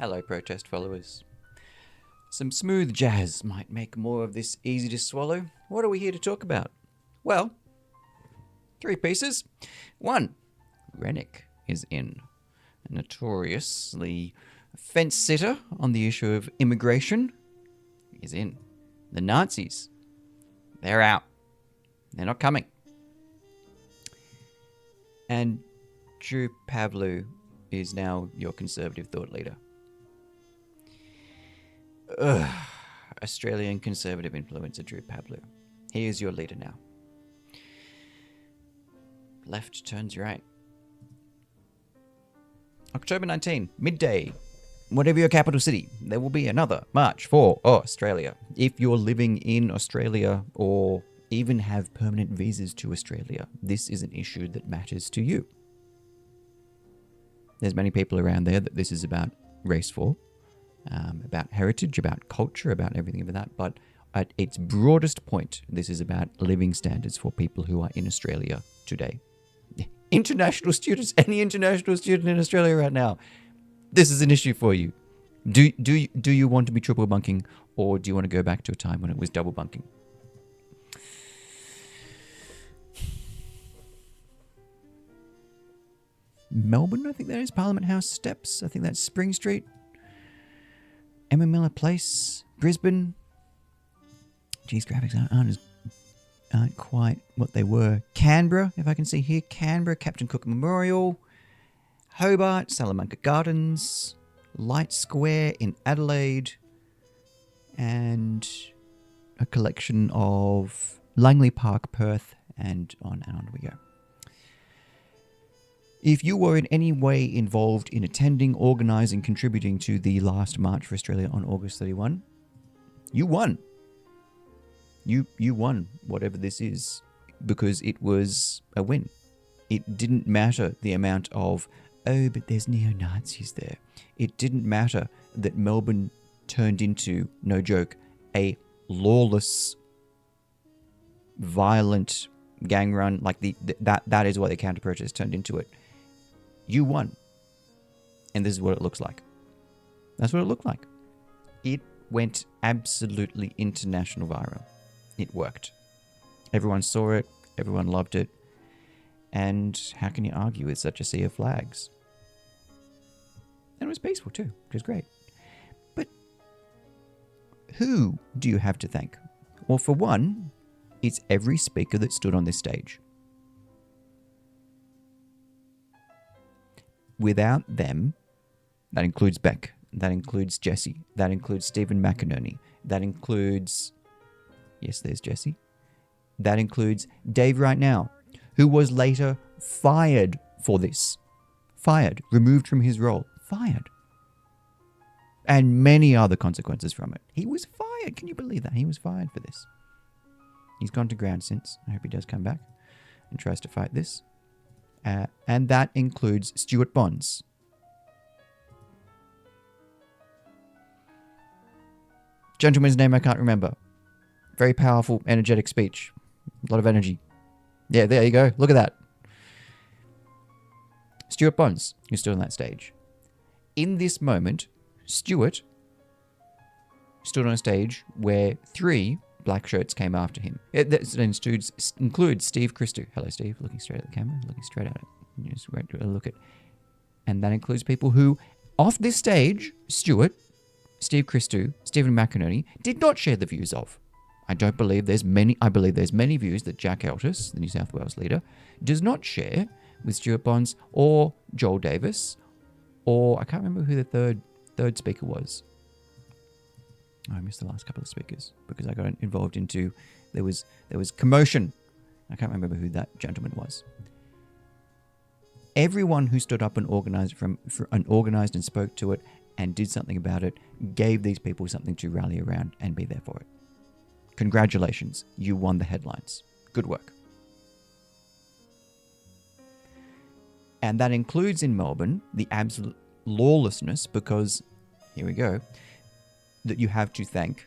Hello, protest followers. Some smooth jazz might make more of this easy to swallow. What are we here to talk about? Well, 3 pieces. 1, Rennick is in. A notoriously fence-sitter on the issue of immigration is in. The Nazis, they're out. They're not coming. And Drew Pavlou is now your conservative thought leader. Australian conservative influencer Drew Pavlou. He is your leader now. Left turns right. Oct19, midday. Whatever your capital city, there will be another march for Australia. If you're living in Australia or even have permanent visas to Australia, this is an issue that matters to you. There's many people around there that this is about race for, about heritage, about culture, about everything of that. But at its broadest point, this is about living standards for people who are in Australia today. International students, any international student in Australia right now, this is an issue for you. Do you want to be triple bunking, or do you want to go back to a time when it was double bunking? Melbourne, I think that is. Parliament House Steps. I think that's Spring Street. Emma Miller Place. Brisbane. Geez, graphics aren't quite what they were. Canberra, if I can see here. Canberra, Captain Cook Memorial. Hobart, Salamanca Gardens. Light Square in Adelaide. And a collection of Langley Park, Perth, and on we go. If you were in any way involved in attending, organising, contributing to the last March for Australia on August 31, you won. You won whatever this is, because it was a win. It didn't matter the amount of, oh, but there's neo-Nazis there. It didn't matter that Melbourne turned into, no joke, a lawless, violent gang run. Like that is what the counter-protest turned into it. You won. And this is what it looks like. That's what it looked like. It went absolutely international viral. It worked. Everyone saw it. Everyone loved it. And how can you argue with such a sea of flags? And it was peaceful too, which is great. But who do you have to thank? Well, for one, it's every speaker that stood on this stage. Without them, that includes Beck, that includes Jesse, that includes Stephen McInerney, that includes, yes, there's Jesse, that includes Dave right now, who was later fired for this. Fired, removed from his role, fired. And many other consequences from it. He was fired. Can you believe that? He was fired for this. He's gone to ground since. I hope he does come back and tries to fight this. And that includes Stuart Bonds. Gentleman's name I can't remember. Very powerful, energetic speech. A lot of energy. Yeah, there you go. Look at that. Stuart Bonds, who stood on that stage. In this moment, Stuart stood on a stage where 3 black shirts came after him. It includes Steve Christou. Hello, Steve. Looking straight at the camera. Looking straight at it. Just look at. And that includes people who, off this stage, Stuart, Steve Christou, Stephen McInerney, did not share the views of. I believe there's many views that Jack Eltis, the New South Wales leader, does not share with Stuart Bonds or Joel Davis, or I can't remember who the third speaker was. I missed the last couple of speakers because I got involved into, there was commotion. I can't remember who that gentleman was. Everyone who stood up and organized and spoke to it and did something about it gave these people something to rally around and be there for it. Congratulations, you won the headlines. Good work. And that includes in Melbourne the absolute lawlessness, because, here we go, that you have to thank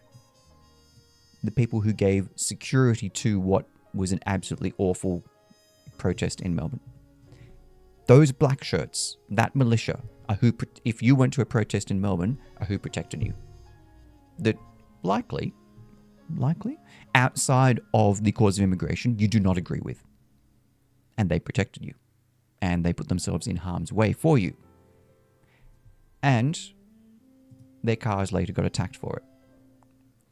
the people who gave security to what was an absolutely awful protest in Melbourne. Those black shirts, that militia, if you went to a protest in Melbourne, who protected you? That likely, outside of the cause of immigration, you do not agree with. And they protected you. And they put themselves in harm's way for you. And their cars later got attacked for it.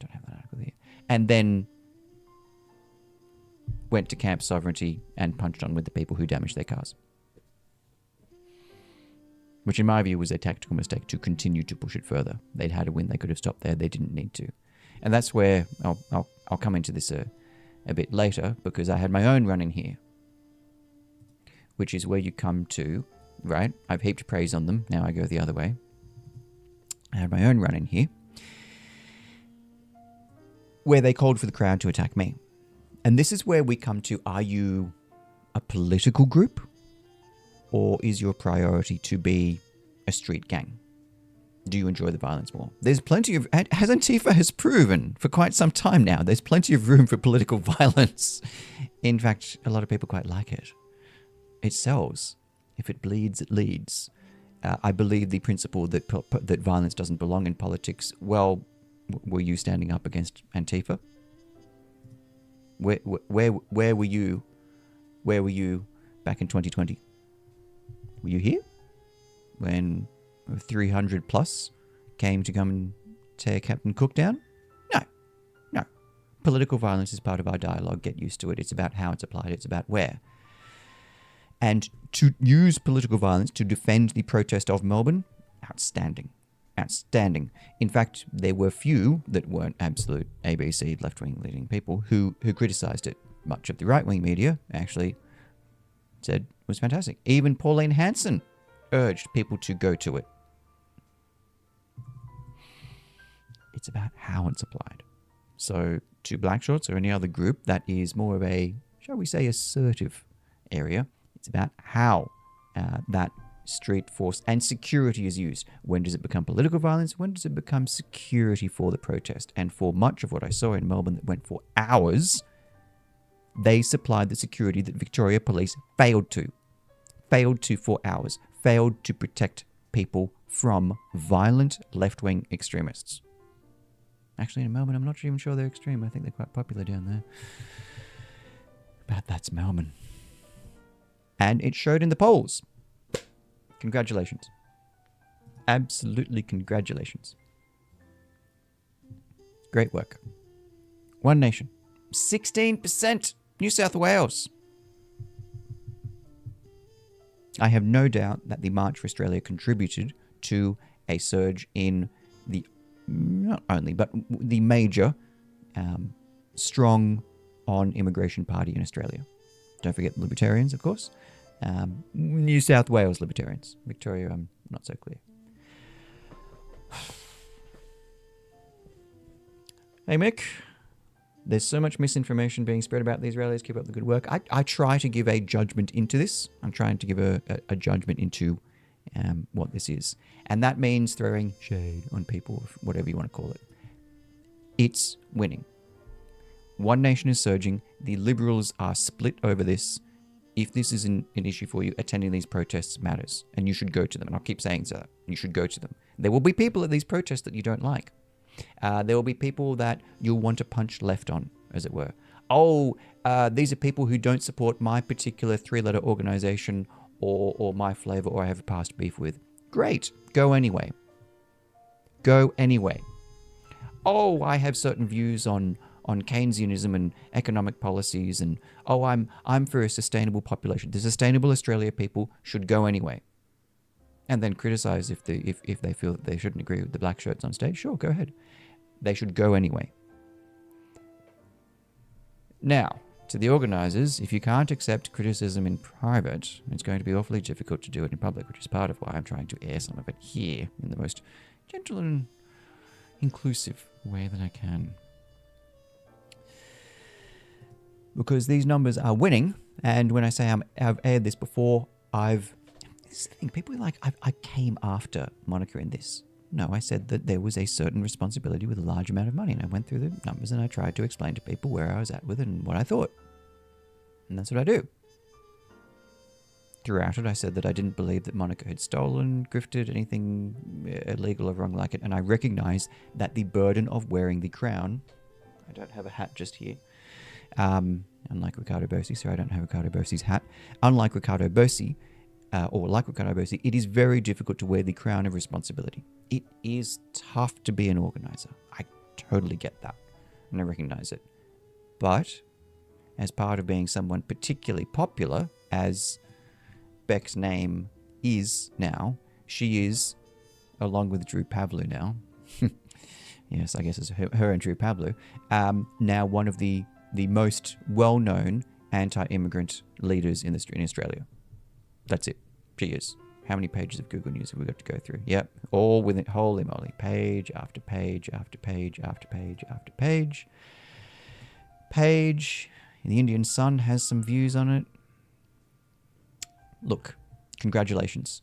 Don't have that article here. And then went to Camp Sovereignty and punched on with the people who damaged their cars. Which in my view was a tactical mistake to continue to push it further. They'd had a win, they could have stopped there, they didn't need to. And that's where, I'll come into this a bit later, because I had my own run in here. Which is where you come to, right? I've heaped praise on them, now I go the other way. I had my own run in here. Where they called for the crowd to attack me. And this is where we come to, are you a political group? Or is your priority to be a street gang? Do you enjoy the violence more? There's plenty of, as Antifa has proven for quite some time now, there's plenty of room for political violence. In fact, a lot of people quite like it. It sells. If it bleeds, it leads. I believe the principle that violence doesn't belong in politics. Well, were you standing up against Antifa? Where were you? Where were you back in 2020? Were you here when 300 plus came to come and tear Captain Cook down? No. Political violence is part of our dialogue. Get used to it. It's about how it's applied. It's about where. And to use political violence to defend the protest of Melbourne, outstanding. In fact, there were few that weren't absolute ABC left-wing leading people who criticised it. Much of the right-wing media actually said it was fantastic. Even Pauline Hanson urged people to go to it. It's about how it's applied. So to Black Shorts or any other group that is more of a, shall we say, assertive area, it's about how that street force and security is used. When does it become political violence? When does it become security for the protest? And for much of what I saw in Melbourne that went for hours, they supplied the security that Victoria Police failed to for hours, failed to protect people from violent left-wing extremists. Actually, in Melbourne, I'm not even sure they're extreme. I think they're quite popular down there. But that's Melbourne. And it showed in the polls. Congratulations. Absolutely congratulations. Great work. One Nation. 16%. New South Wales. I have no doubt that the March for Australia contributed to a surge in the, not only, but the major strong on immigration party in Australia. Don't forget the Libertarians, of course. New South Wales Libertarians. Victoria, I'm not so clear. Hey, Mick. There's so much misinformation being spread about these rallies. Keep up the good work. I try to give a judgment into this. I'm trying to give a judgment into what this is. And that means throwing shade on people, whatever you want to call it. It's winning. One Nation is surging. The Liberals are split over this. If this is an issue for you, attending these protests matters. And you should go to them. And I'll keep saying so. You should go to them. There will be people at these protests that you don't like. There will be people that you'll want to punch left on, as it were. These are people who don't support my particular three-letter organization or my flavor or I have a past beef with. Great. Go anyway. Go anyway. I have certain views on Keynesianism and economic policies and I'm for a sustainable population. The Sustainable Australia people should go anyway. And then criticize if they feel that they shouldn't agree with the black shirts on stage. Sure, go ahead. They should go anyway. Now, to the organisers, if you can't accept criticism in private, it's going to be awfully difficult to do it in public, which is part of why I'm trying to air some of it here in the most gentle and inclusive way that I can. Because these numbers are winning, and when I say I've aired this before, this is the thing, people are like, I came after Monica in this. No, I said that there was a certain responsibility with a large amount of money, and I went through the numbers and I tried to explain to people where I was at with it and what I thought. And that's what I do. throughout it, I said that I didn't believe that Monica had stolen, grifted, anything illegal or wrong like it. And I recognize that the burden of wearing the crown... I don't have a hat just here. Unlike Ricardo Bossi, so I don't have Ricardo Bossi's hat. Unlike Ricardo Bossi, like Ricardo Bossi, it is very difficult to wear the crown of responsibility. It is tough to be an organizer. I totally get that, and I recognize it. But as part of being someone particularly popular, as Beck's name is now, she is, along with Drew Pavlou now, yes, I guess it's her and Drew Pavlou, now one of the most well-known anti-immigrant leaders in Australia. That's it. She is. How many pages of Google News have we got to go through? Yep. All with it. Holy moly. Page after page after page after page after page. Page. The Indian Sun has some views on it. Look, congratulations.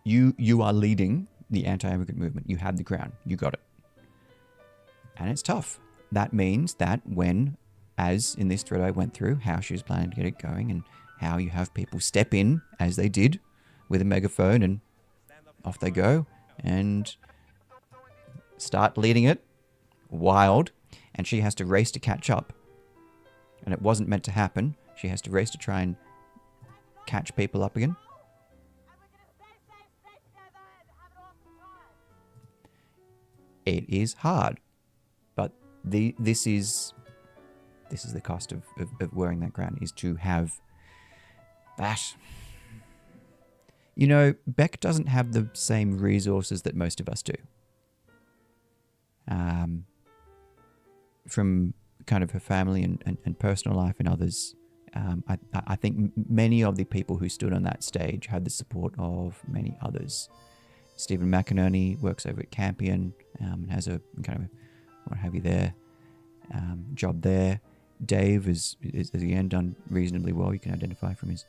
You are leading the anti-immigrant movement. You have the crown. You got it. And it's tough. That means that when, as in this thread I went through, how she was planning to get it going and how you have people step in, as they did, with a megaphone and off they go and start leading it wild, and she has to race to catch up. And it wasn't meant to happen. She has to race to try and catch people up again. It is hard, but this is the cost of wearing that crown, is to have that. You know, Beck doesn't have the same resources that most of us do. From kind of her family and personal life and others, I think many of the people who stood on that stage had the support of many others. Stephen McInerney works over at Campion and has a kind of, what have you there, job there. Dave is again done reasonably well. You can identify from his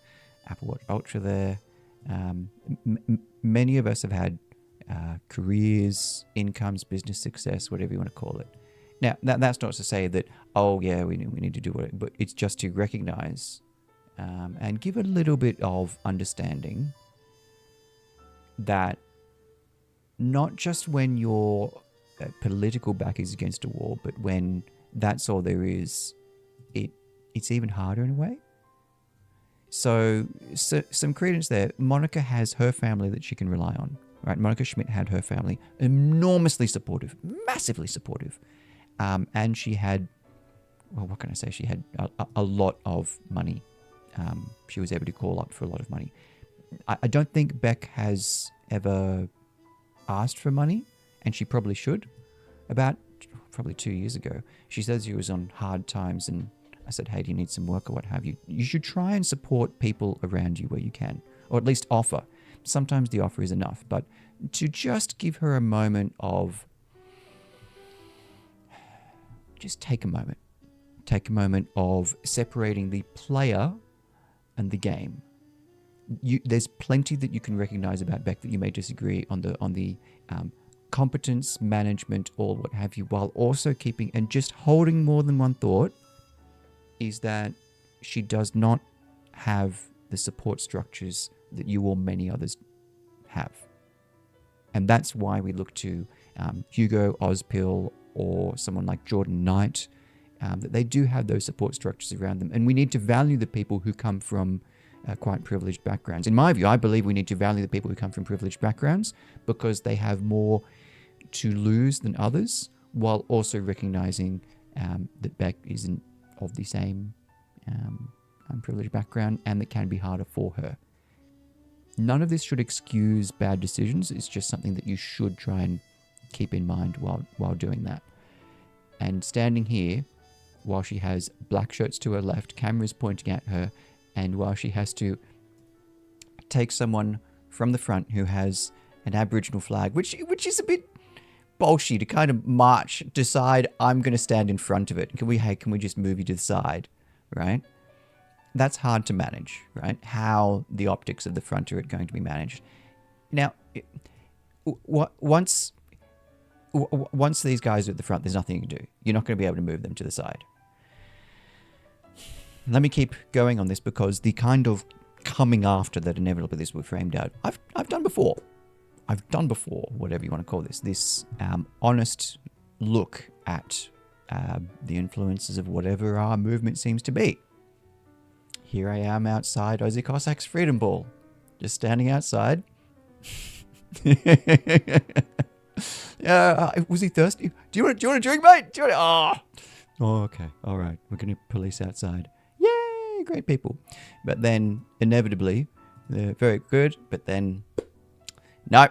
Apple Watch Ultra there. Many of us have had careers, incomes, business success, whatever you want to call it. Now, that's not to say that, oh yeah, we need to do it, but it's just to recognize and give a little bit of understanding that not just when your political back is against a wall, but when that's all there is, it's even harder in a way. So some credence there. Monica has her family that she can rely on, right? Monica Schmidt had her family, enormously supportive, massively supportive. And she had, well, what can I say? She had a lot of money. She was able to call up for a lot of money. I don't think Beck has ever asked for money, and she probably should. About probably 2 years ago, she says she was on hard times, and I said, hey, do you need some work or what have you? You should try and support people around you where you can, or at least offer. Sometimes the offer is enough, but to just give her a moment of, just take a moment. Take a moment of separating the player and the game. There's plenty that you can recognize about Beck that you may disagree on the competence, management, or what have you, while also keeping and just holding more than one thought, is that she does not have the support structures that you or many others have. And that's why we look to Hugo Ozpill or someone like Jordan Knight, that they do have those support structures around them. And we need to value the people who come from quite privileged backgrounds. In my view, I believe we need to value the people who come from privileged backgrounds because they have more to lose than others, while also recognizing that Beck isn't of the same privileged background and that can be harder for her. None of this should excuse bad decisions. It's just something that you should try and keep in mind while doing that. And standing here, while she has black shirts to her left, cameras pointing at her, and while she has to take someone from the front who has an Aboriginal flag, which is a bit bolshy to kind of march, decide I'm going to stand in front of it. Can we just move you to the side, right? That's hard to manage, right? How the optics of the front are going to be managed. Now, once these guys are at the front, there's nothing you can do. You're not going to be able to move them to the side. Let me keep going on this because the kind of coming after that inevitably this will be framed out. I've done before. Whatever you want to call this honest look at the influences of whatever our movement seems to be. Here I am outside Aussie Cossacks Freedom Ball, just standing outside. Was he thirsty? Do you want a drink, mate? Oh, okay, all right. We're going to police outside. Yay, great people. But then inevitably, they're very good. But then, no.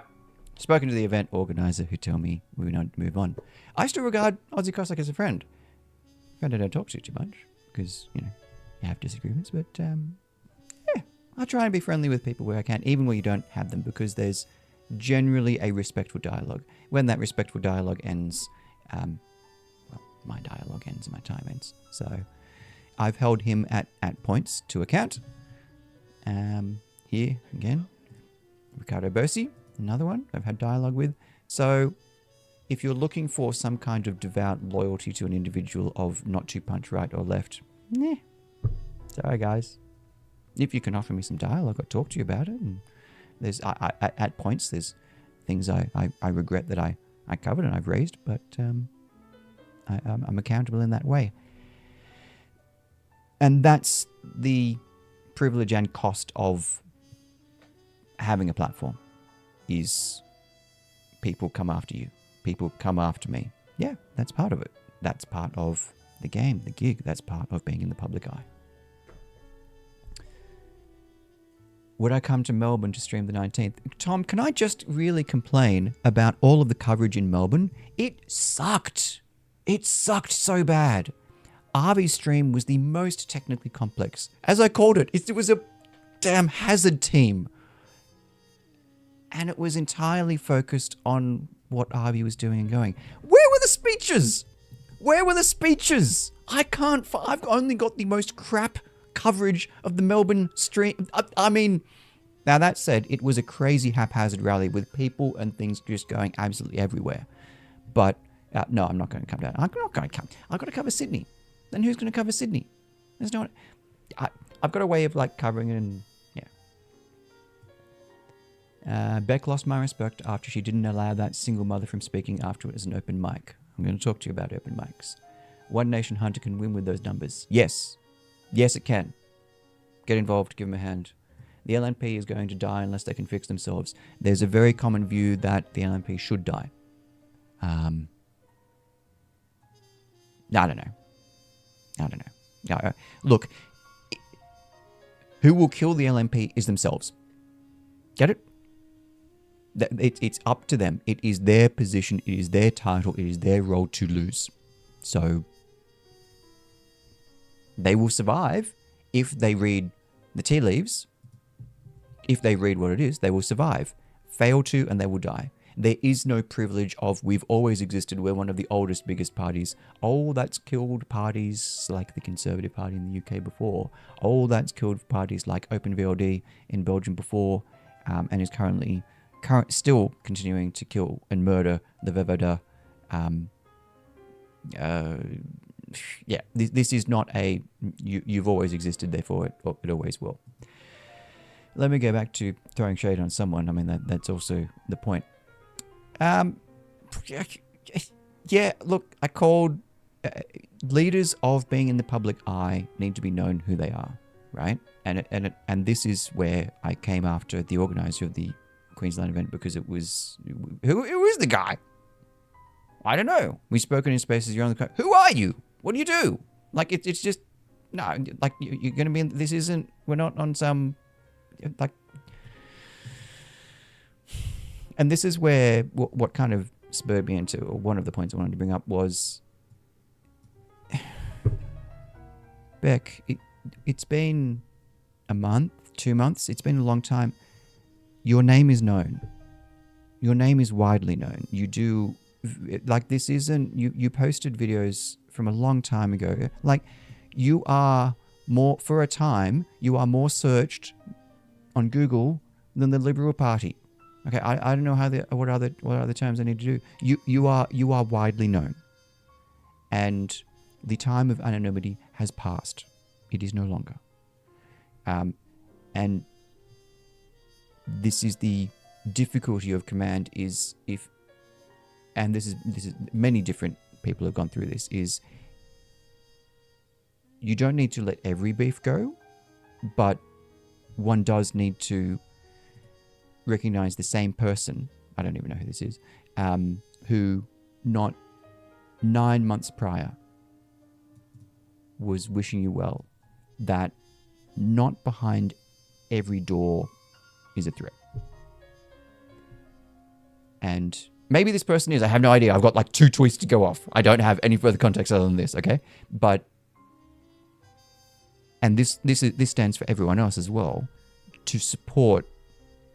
Spoken to the event organizer who tell me we don't move on. I still regard Aussie Cossack as a friend. Friend I don't talk to too much because, you have disagreements. But, yeah, I try and be friendly with people where I can, even where you don't have them, because there's generally a respectful dialogue. When that respectful dialogue ends, my dialogue ends and my time ends. So I've held him at points to account. Here, again, Ricardo Bosi, another one I've had dialogue with. So if you're looking for some kind of devout loyalty to an individual of not to punch right or left, sorry guys. If you can offer me some dialogue, I'll talk to you about it. And there's at points there's things I regret that I covered and I've raised, but I'm accountable in that way. And that's the privilege and cost of having a platform, is people come after you. People come after me. Yeah, that's part of it. That's part of the game, the gig. That's part of being in the public eye. Would I come to Melbourne to stream the 19th? Tom, can I just really complain about all of the coverage in Melbourne? It sucked. It sucked so bad. Arvy's stream was the most technically complex. As I called it, it was a damn hazard team. And it was entirely focused on what Arby was doing and going. Where were the speeches? Where were the speeches? I've only got the most crap coverage of the Melbourne stream. I mean, now that said, it was a crazy haphazard rally with people and things just going absolutely everywhere. But no, I'm not going to come down. I'm not going to come. I've got to cover Sydney. Then who's going to cover Sydney? There's no one. I've got a way of covering it, and yeah. Beck lost my respect after she didn't allow that single mother from speaking after it as an open mic. I'm going to talk to you about open mics. One Nation Hunter can win with those numbers. Yes. Yes, it can. Get involved, give them a hand. The LNP is going to die unless they can fix themselves. There's a very common view that the LNP should die. I don't know. Look, who will kill the LNP is themselves. Get it? It's up to them. It is their position. It is their title. It is their role to lose. So they will survive if they read the tea leaves. If they read what it is, they will survive. Fail to, and they will die. There is no privilege of we've always existed. We're one of the oldest, biggest parties. Oh, that's killed parties like the Conservative Party in the UK before. Oh, that's killed parties like Open VLD in Belgium before, and is still continuing to kill and murder the Vovoda. Yeah, this is not a you've always existed, therefore it always will. Let me go back to throwing shade on someone. I mean, that's also the point. Yeah, look, I called leaders of being in the public eye need to be known who they are, right? And this is where I came after the organizer of the Queensland event, because it was who is the guy? I don't know. We've spoken in spaces. You're on the who are you? What do you do? Like it's just no. Like you're going to be in. This isn't. We're not on some like. And this is where what kind of spurred me into, or one of the points I wanted to bring up was, Beck, it's been a month, 2 months. It's been a long time. Your name is known. Your name is widely known. You do, like, this isn't, you posted videos from a long time ago. Like, you are more, for a time, you are more searched on Google than the Liberal Party. Okay, I don't know what other terms I need to do. You are widely known, and the time of anonymity has passed. It is no longer. And this is the difficulty of command is if, and this is many different people have gone through this, is you don't need to let every beef go, but one does need to recognize the same person, I don't even know who this is, who not 9 months prior was wishing you well, that not behind every door is a threat. And maybe this person is, I have no idea. I've got like 2 tweets to go off. I don't have any further context other than this, okay? But, and this stands for everyone else as well, to support,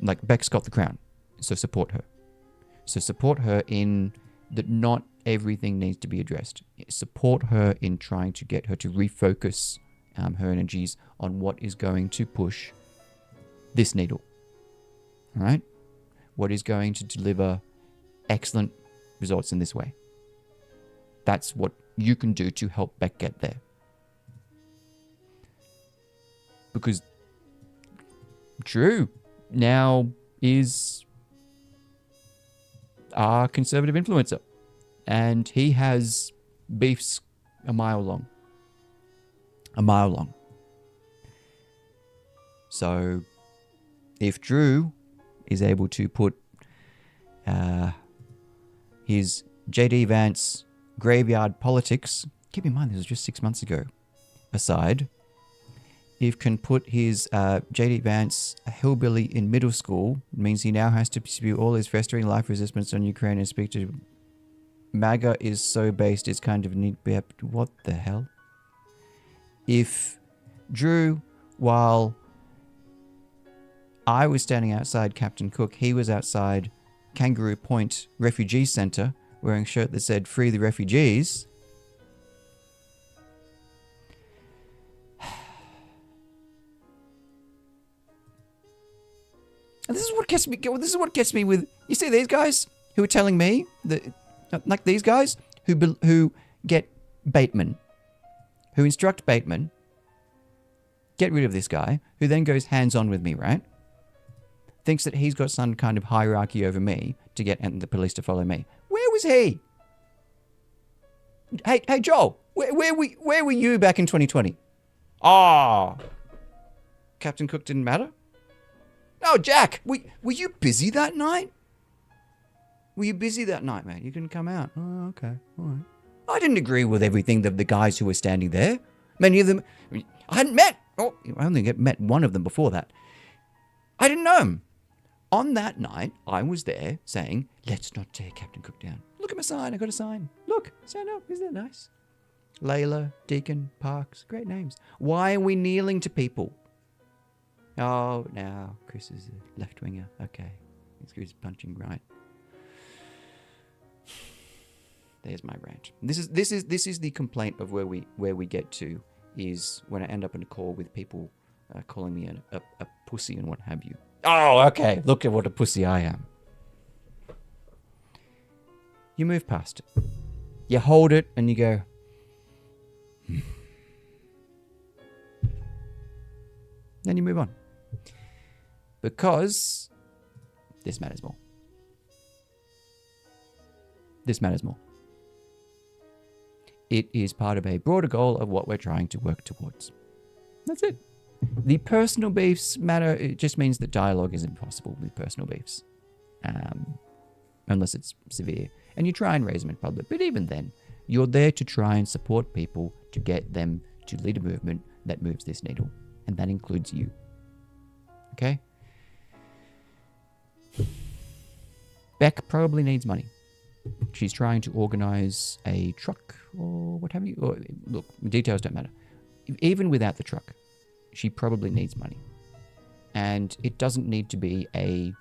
like Beck's got the crown, so support her. So support her in that not everything needs to be addressed. Support her in trying to get her to refocus her energies on what is going to push this needle. All right? What is going to deliver excellent results in this way. That's what you can do to help Beck get there. Because Drew now is our conservative influencer. And he has beefs a mile long. A mile long. So if Drew is able to put his JD Vance graveyard politics, keep in mind this was just 6 months ago, aside, if can put his JD Vance, a hillbilly in middle school, means he now has to spew all his festering life resistance on Ukraine and speak to MAGA is so based it's kind of neat. What the hell? If Drew, while I was standing outside Captain Cook, he was outside Kangaroo Point Refugee Centre wearing a shirt that said "Free the Refugees." And this is what gets me. This is what gets me with. You see these guys who are telling me that, like these guys who get Bateman, who instruct Bateman, get rid of this guy, who then goes hands-on with me, right? Thinks that he's got some kind of hierarchy over me to get the police to follow me. Where was he? Hey, Joel, where were you back in 2020? Ah, Captain Cook didn't matter? Oh, Jack, were you busy that night? Were you busy that night, mate? You couldn't come out. Oh, okay, all right. I didn't agree with everything that the guys who were standing there. Many of them, I hadn't met. Oh, I only met one of them before that. I didn't know him. On that night, I was there saying, let's not tear Captain Cook down. Look at my sign. I got a sign. Look, stand up. Isn't that nice? Layla, Deacon, Parks, great names. Why are we kneeling to people? Oh, now Chris is a left-winger. Okay. He's punching right. There's my rant. This is the complaint of where we get to, is when I end up in a call with people calling me a pussy and what have you. Oh, okay. Look at what a pussy I am. You move past it. You hold it and you go. Then you move on. Because this matters more. This matters more. It is part of a broader goal of what we're trying to work towards. That's it. The personal beefs matter. It just means that dialogue is impossible with personal beefs. Unless it's severe. And you try and raise them in public. But even then, you're there to try and support people to get them to lead a movement that moves this needle. And that includes you. Okay? Beck probably needs money. She's trying to organize a truck or what have you. Or, look, details don't matter. Even without the truck, she probably needs money. And it doesn't need to be a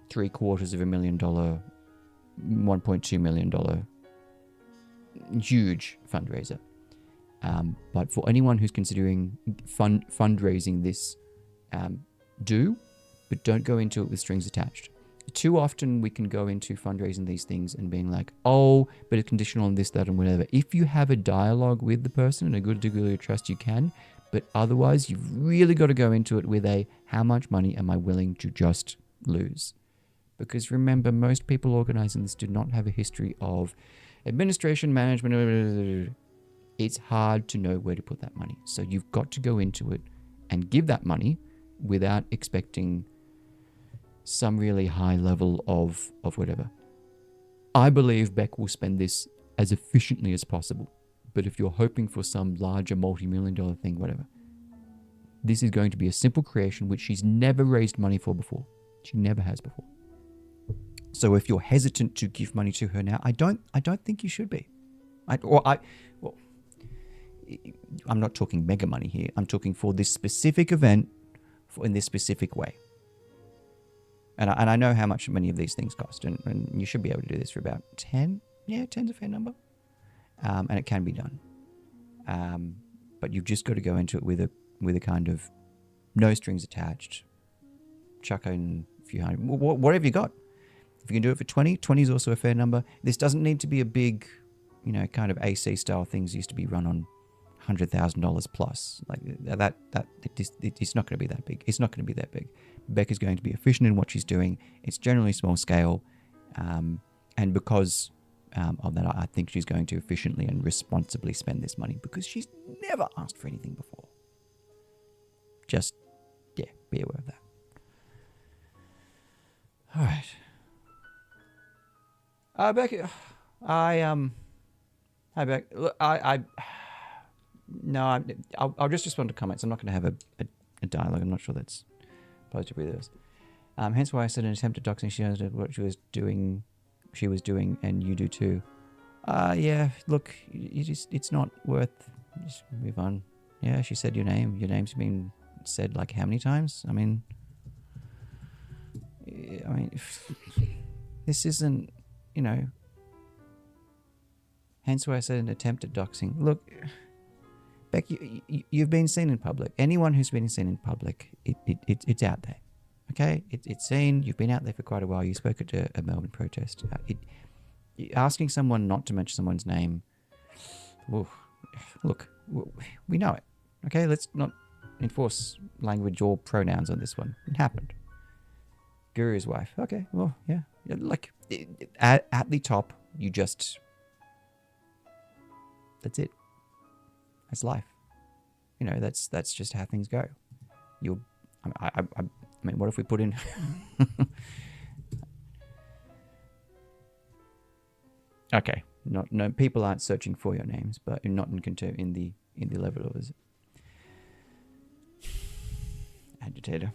$750,000, $1.2 million huge fundraiser. But for anyone who's considering fundraising this, but don't go into it with strings attached. Too often we can go into fundraising these things and being like, oh, but it's conditional on this, that, and whatever. If you have a dialogue with the person and a good degree of trust, you can. But otherwise, you've really got to go into it with a, how much money am I willing to just lose? Because remember, most people organizing this do not have a history of administration, management. It's hard to know where to put that money. So you've got to go into it and give that money without expecting some really high level of whatever. I believe Beck will spend this as efficiently as possible. But if you're hoping for some larger multi-million-dollar thing, whatever, this is going to be a simple creation which she's never raised money for before. She never has before. So if you're hesitant to give money to her now, I don't think you should be. I'm not talking mega money here. I'm talking for this specific event, in this specific way. And I know how much many of these things cost, and you should be able to do this for about 10. Yeah, 10's a fair number. And it can be done. But you've just got to go into it with a kind of no strings attached. Chuck in a few hundred, whatever you got. If you can do it for 20, 20 is also a fair number. This doesn't need to be a big, kind of AC style things used to be run on $100,000 plus. Like that it's not going to be that big. It's not going to be that big. Beck is going to be efficient in what she's doing. It's generally small scale. And because of that, I think she's going to efficiently and responsibly spend this money because she's never asked for anything before. Just, yeah, be aware of that. All right. Becky, hi Beck. Look, I'll just respond to comments. I'm not going to have a dialogue. I'm not sure that's supposed to be this. Hence why I said an attempt at doxing. She knows what she was doing, and you do too. Yeah. Look, it's not worth. Just move on. Yeah, she said your name. Your name's been said like how many times? I mean, this isn't. Hence why I said an attempt at doxing. Look, Beck, you've been seen in public. Anyone who's been seen in public, it's out there. Okay? It's seen. You've been out there for quite a while. You spoke at a Melbourne protest. Asking someone not to mention someone's name, look, we know it. Okay? Let's not enforce language or pronouns on this one. It happened. Guru's wife. Okay, well, yeah. Like, at the top, you just... That's it. That's life. That's just how things go. I mean, what if we put in... Okay. No, people aren't searching for your names, but not in the level of... Agitator.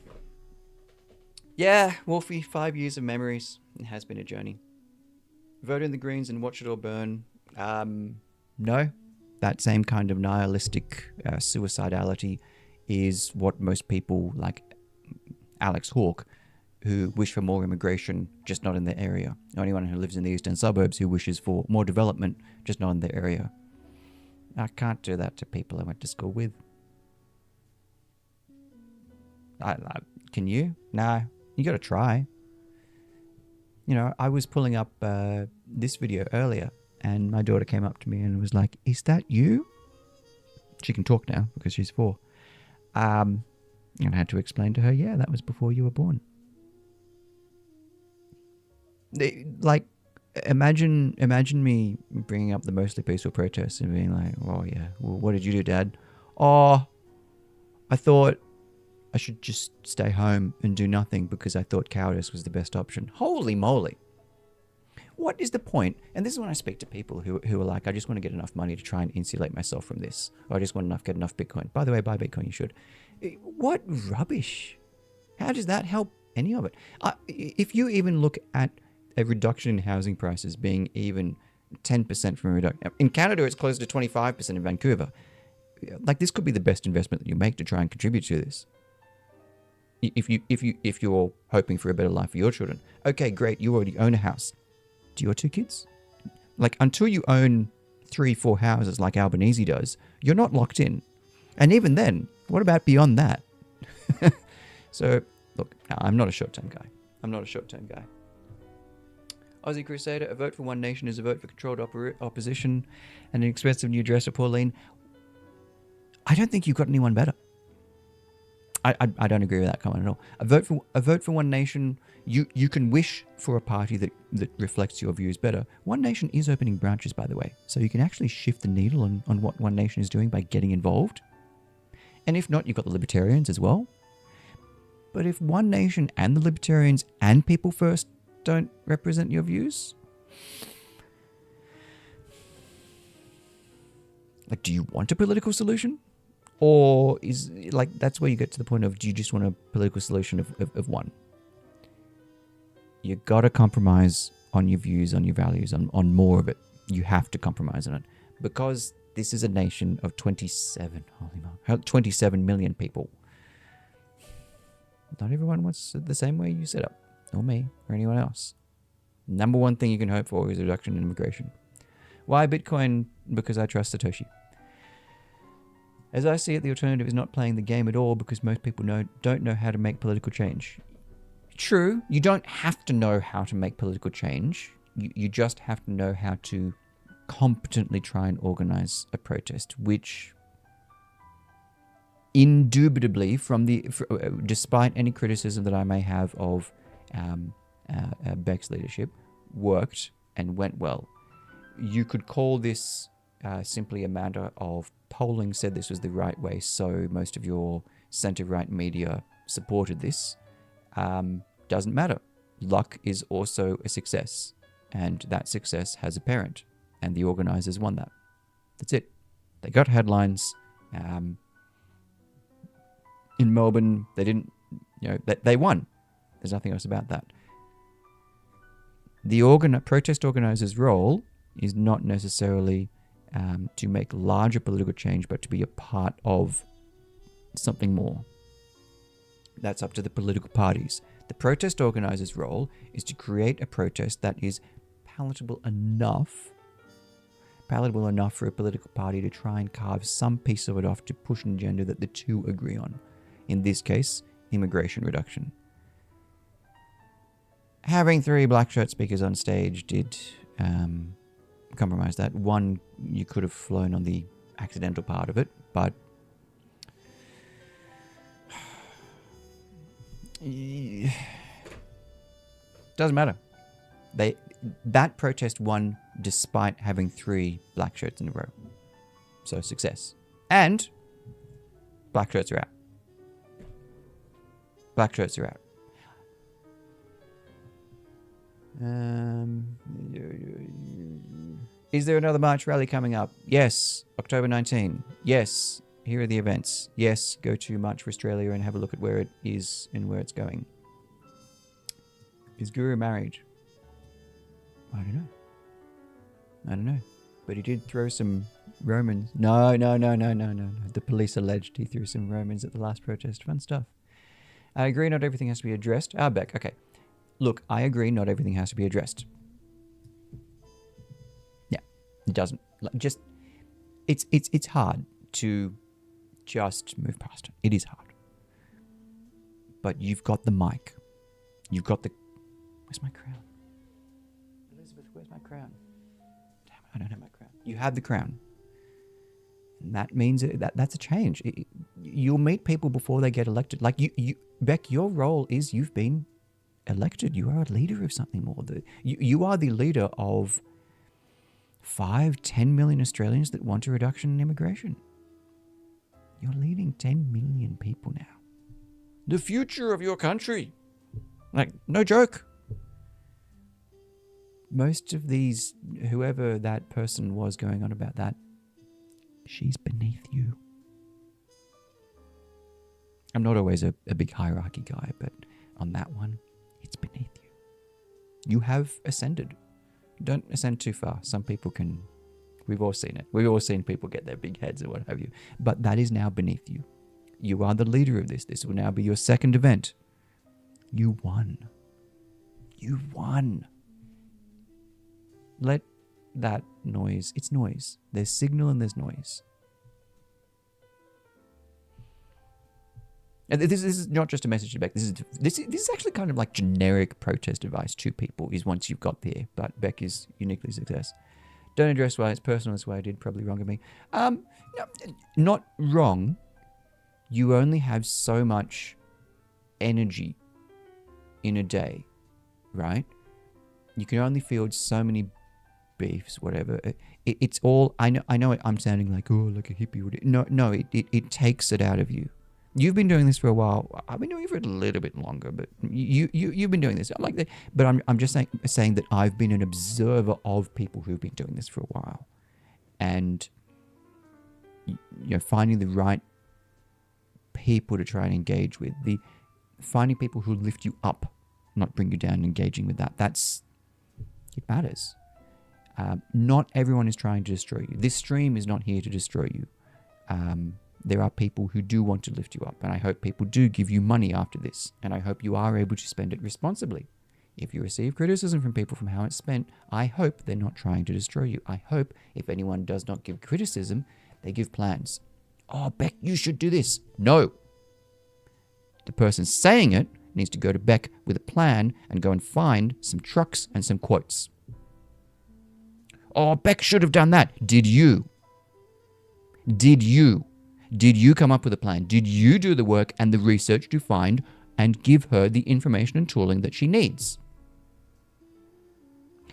Yeah, Wolfie, 5 years of memories. It has been a journey. Vote in the Greens and watch it all burn. No. That same kind of nihilistic suicidality is what most people, like Alex Hawke, who wish for more immigration, just not in their area. Or anyone who lives in the eastern suburbs who wishes for more development, just not in their area. I can't do that to people I went to school with. Can you? No. You got to try. I was pulling up this video earlier, and my daughter came up to me and was like, "Is that you?" She can talk now because she's 4. And I had to explain to her, yeah, that was before you were born. Like, imagine me bringing up the mostly peaceful protests and being like, "Oh yeah, well, what did you do, Dad?" "Oh, I thought I should just stay home and do nothing because I thought cowardice was the best option." Holy moly. What is the point? And this is when I speak to people who are like, "I just want to get enough money to try and insulate myself from this. Or I just want to get enough Bitcoin." By the way, buy Bitcoin, you should. What rubbish. How does that help any of it? If you even look at a reduction in housing prices being even 10% from a reduction. In Canada, it's closer to 25% in Vancouver. Like, this could be the best investment that you make to try and contribute to this. If you're hoping for a better life for your children. Okay, great. You already own a house. Do your 2 kids? Like, until you own 3-4 houses like Albanese does, you're not locked in. And even then, what about beyond that? So, look, I'm not a short-term guy. Aussie Crusader, a vote for One Nation is a vote for controlled opposition and an expensive new dress for Pauline. I don't think you've got anyone better. I don't agree with that comment at all. A vote for One Nation. You can wish for a party that reflects your views better. One Nation is opening branches, by the way, so you can actually shift the needle on what One Nation is doing by getting involved. And if not, you've got the Libertarians as well. But if One Nation and the Libertarians and People First don't represent your views, like, do you want a political solution? Or is, like, that's where you get to the point of, do you just want a political solution of one? You got to compromise on your views, on your values, on more of it. You have to compromise on it. Because this is a nation of 27 million people. Not everyone wants it the same way you set up, or me, or anyone else. Number one thing you can hope for is a reduction in immigration. Why Bitcoin? Because I trust Satoshi. As I see it, the alternative is not playing the game at all because most people don't know how to make political change. True, you don't have to know how to make political change. You just have to know how to competently try and organize a protest, which indubitably, despite any criticism that I may have of Beck's leadership, worked and went well. You could call this simply a matter of polling said this was the right way, so most of your centre-right media supported this. Doesn't matter. Luck is also a success, and that success has a parent, and the organisers won that. That's it. They got headlines. In Melbourne, they didn't, they won. There's nothing else about that. The protest organisers' role is not necessarily to make larger political change, but to be a part of something more. That's up to the political parties. The protest organizer's role is to create a protest that is palatable enough for a political party to try and carve some piece of it off to push an agenda that the two agree on. In this case, immigration reduction. Having 3 black shirt speakers on stage did compromise that. One, you could have flown on the accidental part of it, but doesn't matter. That protest won despite having 3 black shirts in a row. So success. And black shirts are out. Black shirts are out. Is there another March rally coming up? Yes. October 19. Yes. Here are the events. Yes. Go to March for Australia and have a look at where it is and where it's going. Is Guru married? I don't know. But he did throw some Romans. No. The police alleged he threw some Romans at the last protest. Fun stuff. I agree not everything has to be addressed. Beck, okay. Look, I agree not everything has to be addressed. Yeah, it doesn't. It's hard to just move past it. It is hard. But you've got the mic. You've got the... Where's my crown? Elizabeth, where's my crown? Damn it, I don't have my crown. You have the crown. And that means that's a change. You'll meet people before they get elected. Like, you Beck, your role is you've been elected. You are a leader of something more. You are the leader of 5-10 million Australians that want a reduction in immigration. You're leading 10 million people now. The future of your country. Like, no joke. Most of these, whoever that person was going on about that, she's beneath you. I'm not always a big hierarchy guy, but on that one, it's beneath you. You have ascended. Don't ascend too far. Some people can... We've all seen it. We've all seen people get their big heads or what have you. But that is now beneath you. You are the leader of this. This will now be your second event. You won. You won. Let that noise... It's noise. There's signal and there's noise. And this is not just a message to Beck. This is actually kind of like generic protest advice to people. Is once you've got there, but Beck is uniquely success. Don't address why it's personal. That's why I did. Probably wrong of me. No, not wrong. You only have so much energy in a day, right? You can only field so many beefs, whatever. It's all. I know. I'm sounding like like a hippie. No. It takes it out of you. You've been doing this for a while. I've been doing it for a little bit longer, but you've been doing this. I'm like that, but I'm just saying that I've been an observer of people who've been doing this for a while, and finding the right people to try and engage with, finding people who lift you up, not bring you down, and engaging with that. It matters. Not everyone is trying to destroy you. This stream is not here to destroy you. There are people who do want to lift you up, and I hope people do give you money after this, and I hope you are able to spend it responsibly. If you receive criticism from people from how it's spent, I hope they're not trying to destroy you. I hope if anyone does not give criticism, they give plans. Oh, Beck, you should do this. No. The person saying it needs to go to Beck with a plan and go and find some trucks and some quotes. Oh, Beck should have done that. Did you? Did you? Did you come up with a plan? Did you do the work and the research to find and give her the information and tooling that she needs?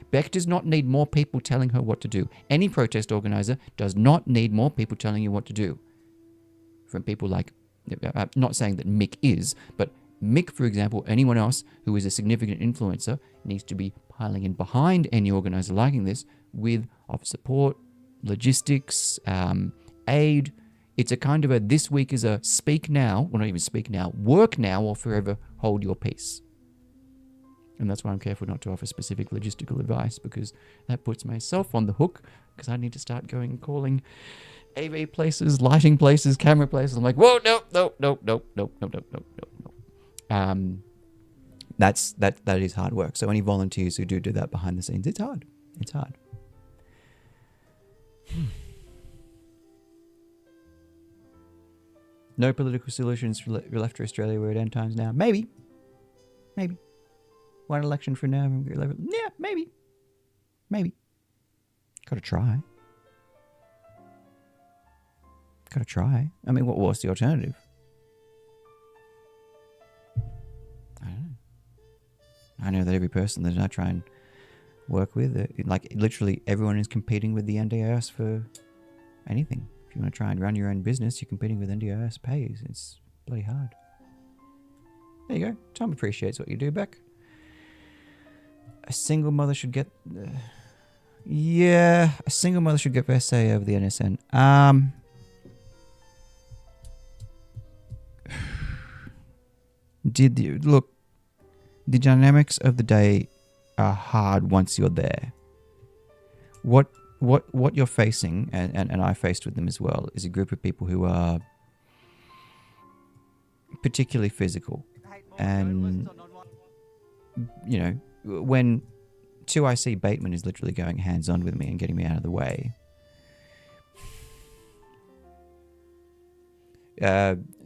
Beck does not need more people telling her what to do. Any protest organizer does not need more people telling you what to do. From people like, I'm not saying that Mick is, but Mick, for example, anyone else who is a significant influencer needs to be piling in behind any organizer liking this with offer support, logistics, aid. It's a kind of a, this week is a speak now, or not even speak now, work now or forever hold your peace. And that's why I'm careful not to offer specific logistical advice, because that puts myself on the hook, because I need to start going and calling AV places, lighting places, camera places. I'm like, whoa, no. That is hard work. So any volunteers who do that behind the scenes, it's hard. It's hard. No political solutions left for Australia. We're at end times now. Maybe. One election for now. Yeah, maybe. Gotta try. I mean, what's the alternative? I don't know. I know that every person that I try and work with, like literally everyone is competing with the NDIS for anything. If you want to try and run your own business, you're competing with NDIS pays. It's bloody hard. There you go. Tom appreciates what you do, Beck. A single mother should get... a single mother should get best say over the NSN. The dynamics of the day are hard once you're there. What you're facing, and I faced with them as well, is a group of people who are particularly physical. And, when 2IC Bateman is literally going hands-on with me and getting me out of the way,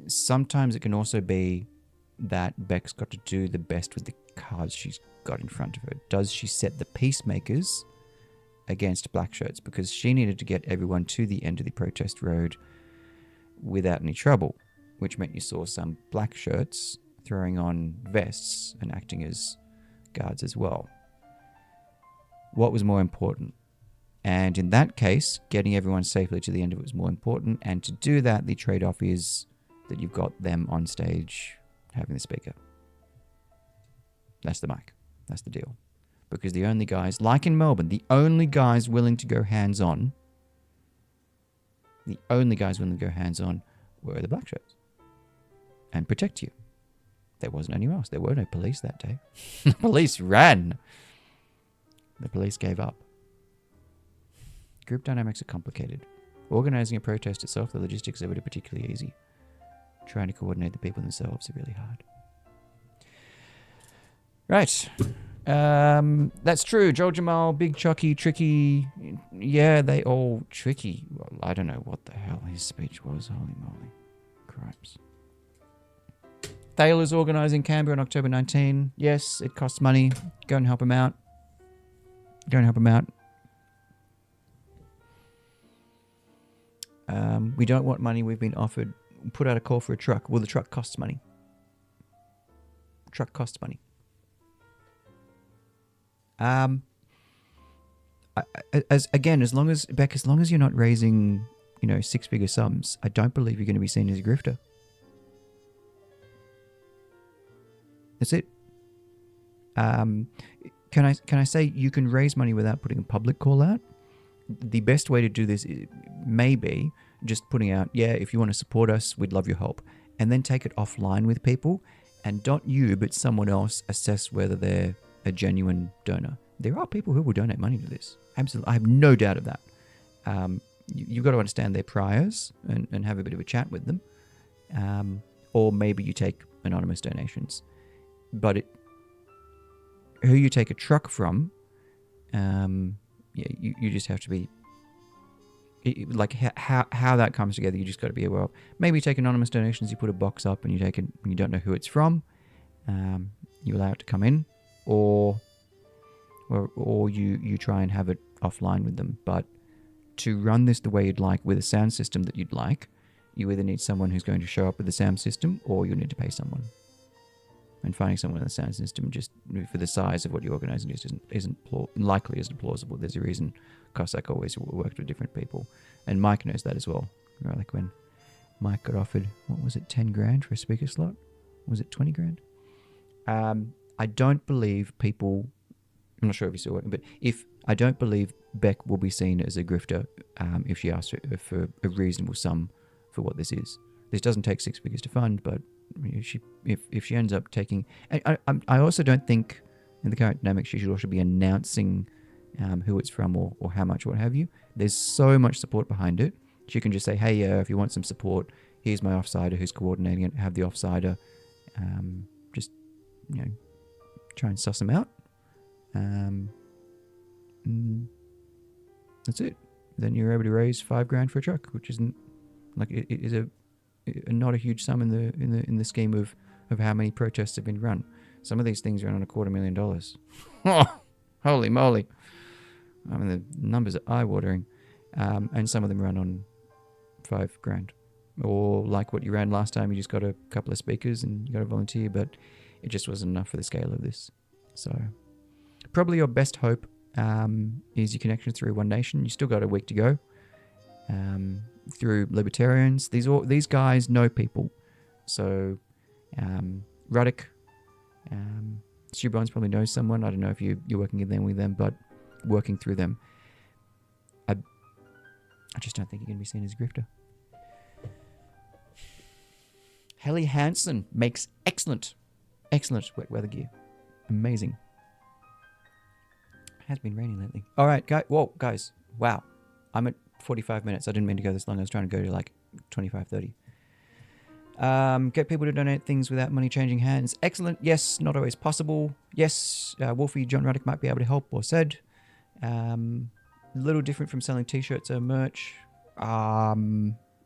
sometimes it can also be that Beck's got to do the best with the cards she's got in front of her. Does she set the peacemakers against black shirts? Because she needed to get everyone to the end of the protest road without any trouble, which meant you saw some black shirts throwing on vests and acting as guards as well. What was more important? And in that case, getting everyone safely to the end of it was more important. And to do that, the trade-off is that you've got them on stage having the speaker. That's the mic. That's the deal. Because the only guys, like in Melbourne, the only guys willing to go hands-on were the black shirts. And protect you. There wasn't anyone else. There were no police that day. The police ran. The police gave up. Group dynamics are complicated. Organising a protest itself, the logistics of it are particularly easy. Trying to coordinate the people themselves are really hard. Right. That's true. Joel Jamal, Big Chucky, Tricky. Yeah, they all tricky. Well, I don't know what the hell his speech was. Holy moly. Cripes. Thaler's organising Canberra on October 19. Yes, it costs money. Go and help him out. We don't want money. We've been offered. Put out a call for a truck. Well, the truck costs money. Truck costs money. As long as you're not raising, six-figure sums, I don't believe you're going to be seen as a grifter. That's it. Can I say you can raise money without putting a public call out? The best way to do this may be just putting out, if you want to support us, we'd love your help. And then take it offline with people, and don't you, but someone else assess whether they're a genuine donor. There are people who will donate money to this. Absolutely. I have no doubt of that. You've got to understand their priors and have a bit of a chat with them. Or maybe you take anonymous donations. But who you take a truck from, you just have to be... like how that comes together, you just got to be aware of. Maybe you take anonymous donations, you put a box up and you take it, and you don't know who it's from. You allow it to come in, or you try and have it offline with them. But to run this the way you'd like, with a sound system that you'd like, you either need someone who's going to show up with the sound system, or you'll need to pay someone. And finding someone in the sound system, just for the size of what you're organising, just isn't plausible. There's a reason Cossack always worked with different people, and Mike knows that as well. Like when Mike got offered, what was it, 10 grand for a speaker slot? Was it 20 grand? I don't believe people. I'm not sure if he's still working, but I don't believe Beck will be seen as a grifter if she asks for a reasonable sum for what this is. This doesn't take six figures to fund, but if she ends up taking... I also don't think in the current dynamic she should also be announcing who it's from or how much, what have you. There's so much support behind it. She can just say, hey, if you want some support, here's my offsider who's coordinating it. Have the offsider just, try and suss them out. That's it. Then you're able to raise $5,000 for a truck, which isn't like it is not a huge sum in the scheme of how many protests have been run. Some of these things run on $250,000. Oh, holy moly! I mean, the numbers are eye-watering, and some of them run on $5,000. Or like what you ran last time, you just got a couple of speakers and you got a volunteer, but it just wasn't enough for the scale of this. So probably your best hope is your connection through One Nation. You still got a week to go. Through Libertarians, these guys know people. So Ruddock, Stu Bonds probably knows someone. I don't know if you're working with them, but working through them, I just don't think you're going to be seen as a grifter. Helly Hansen makes excellent wet weather gear. Amazing. It has been raining lately. All right, guys. Wow. I'm at 45 minutes. I didn't mean to go this long. I was trying to go to like 25, 30. Get people to donate things without money changing hands. Excellent. Yes, not always possible. Yes, Wolfie John Ruddock might be able to help or said. A little different from selling t-shirts or merch.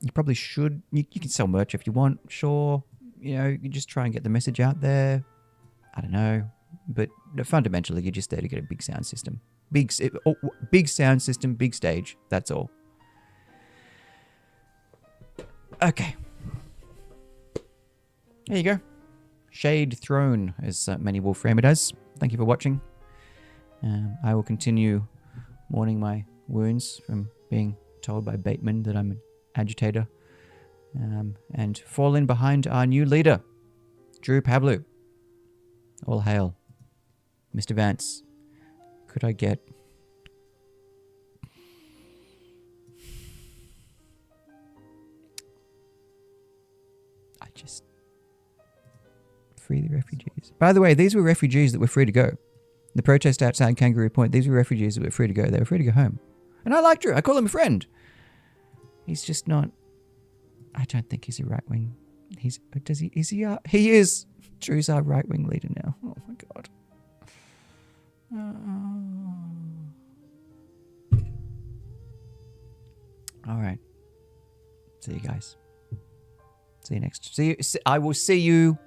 You probably should. You can sell merch if you want, sure. You just try and get the message out there. I don't know. But fundamentally, you're just there to get a big sound system. Big sound system, big stage. That's all. Okay. There you go. Shade thrown, as many will frame it as. Thank you for watching. I will continue mourning my wounds from being told by Bateman that I'm an agitator. And fall in behind our new leader, Drew Pavlou. All hail. Mr. Vance, could I get... Free the refugees. By the way, these were refugees that were free to go. The protest outside Kangaroo Point, these were refugees that were free to go. They were free to go home. And I like Drew. I call him a friend. He's just not... I don't think he's a right-wing... He is. Drew's our right-wing leader now. Oh my God. All right. See you guys. See you next. I will see you